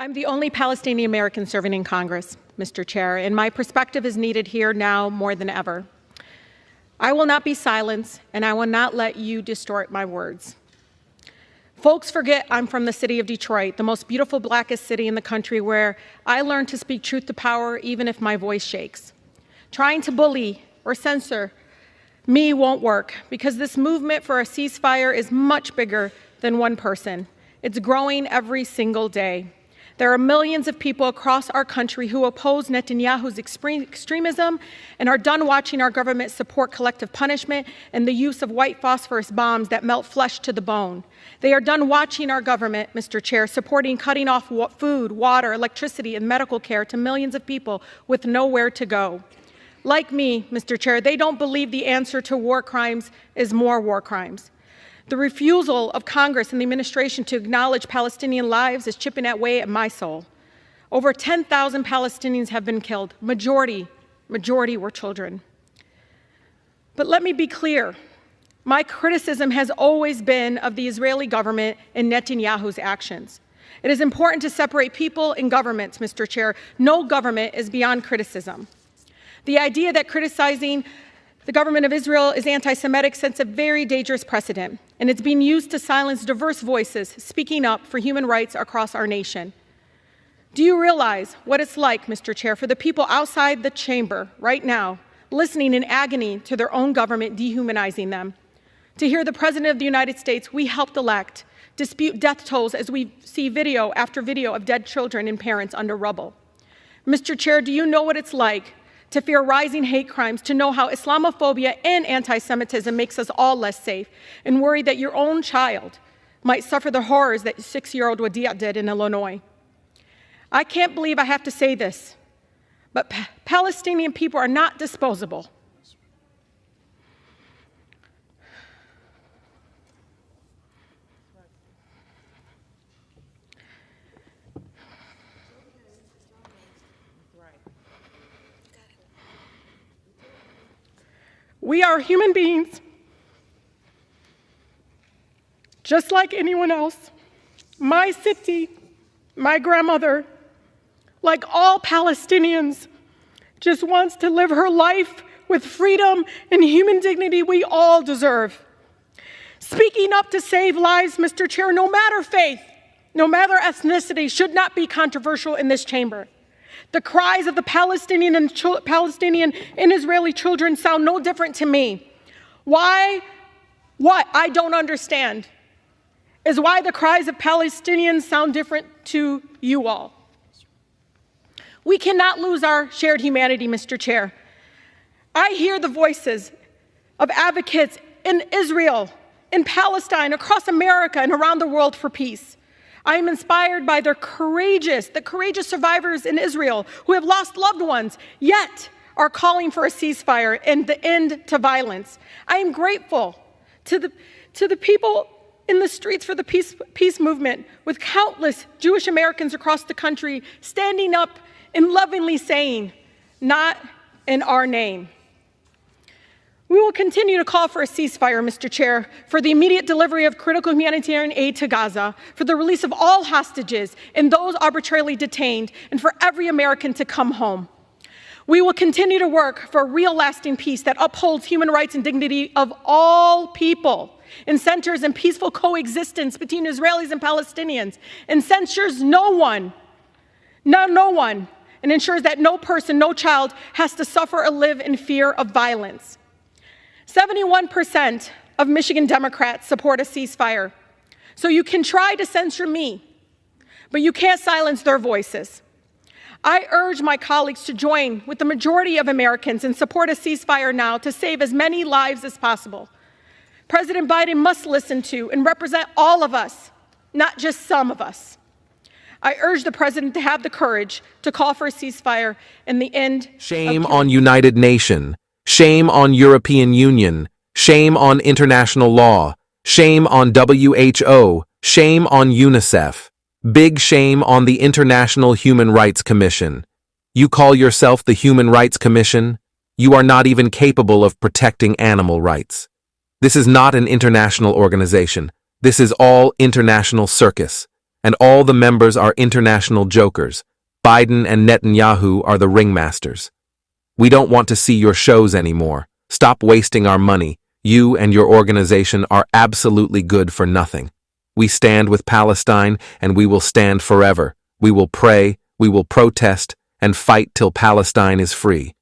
I'm the only Palestinian American serving in Congress, Mr. Chair, and my perspective is needed here now more than ever. I will not be silenced, and I will not let you distort my words. Folks forget I'm from the city of Detroit, the most beautiful, blackest city in the country, where I learned to speak truth to power even if my voice shakes. Trying to bully or censor me won't work, because this movement for a ceasefire is much bigger than one person. It's growing every single day. There are millions of people across our country who oppose Netanyahu's extremism and are done watching our government support collective punishment and the use of white phosphorus bombs that melt flesh to the bone. They are done watching our government, Mr. Chair, supporting cutting off food, water, electricity, and medical care to millions of people with nowhere to go. Like me, Mr. Chair, they don't believe the answer to war crimes is more war crimes. The refusal of Congress and the administration to acknowledge Palestinian lives is chipping away at my soul. Over 10,000 Palestinians have been killed. Majority were children. But let me be clear. My criticism has always been of the Israeli government and Netanyahu's actions. It is important to separate people and governments, Mr. Chair. No government is beyond criticism. The idea that criticizing the government of Israel is anti-Semitic sets a very dangerous precedent, and it's being used to silence diverse voices speaking up for human rights across our nation. Do you realize what it's like, Mr. Chair, for the people outside the chamber right now, listening in agony to their own government dehumanizing them? To hear the President of the United States, we helped elect, dispute death tolls as we see video after video of dead children and parents under rubble. Mr. Chair, do you know what it's like to fear rising hate crimes, to know how Islamophobia and anti-Semitism makes us all less safe, and worry that your own child might suffer the horrors that 6-year-old Wadia did in Illinois? I can't believe I have to say this, but Palestinian people are not disposable. We are human beings, just like anyone else. My city, my grandmother, like all Palestinians, just wants to live her life with freedom and human dignity we all deserve. Speaking up to save lives, Mr. Chair, no matter faith, no matter ethnicity, should not be controversial in this chamber. The cries of the Palestinian and Israeli children sound no different to me. What I don't understand is why the cries of Palestinians sound different to you all. We cannot lose our shared humanity, Mr. Chair. I hear the voices of advocates in Israel, in Palestine, across America, and around the world for peace. I am inspired by the courageous survivors in Israel who have lost loved ones, yet are calling for a ceasefire and the end to violence. I am grateful to the people in the streets for the peace movement, with countless Jewish Americans across the country standing up and lovingly saying, "Not in our name." We will continue to call for a ceasefire, Mr. Chair, for the immediate delivery of critical humanitarian aid to Gaza, for the release of all hostages and those arbitrarily detained, and for every American to come home. We will continue to work for a real lasting peace that upholds human rights and dignity of all people and centers in peaceful coexistence between Israelis and Palestinians, and censures no one, and ensures that no person, no child has to suffer or live in fear of violence. 71% of Michigan Democrats support a ceasefire. So you can try to censor me, but you can't silence their voices. I urge my colleagues to join with the majority of Americans and support a ceasefire now to save as many lives as possible. President Biden must listen to and represent all of us, not just some of us. I urge the president to have the courage to call for a ceasefire and the end. Shame on United Nations. Shame on European Union. Shame on international law. Shame on WHO. Shame on UNICEF. Big shame on the International Human Rights Commission. You call yourself the Human Rights Commission? You are not even capable of protecting animal rights. This is not an international organization. This is all international circus. and all the members are international jokers. Biden and Netanyahu are the ringmasters. We don't want to see your shows anymore. Stop wasting our money. You and your organization are absolutely good for nothing. We stand with Palestine, and we will stand forever. We will pray, we will protest, and fight till Palestine is free.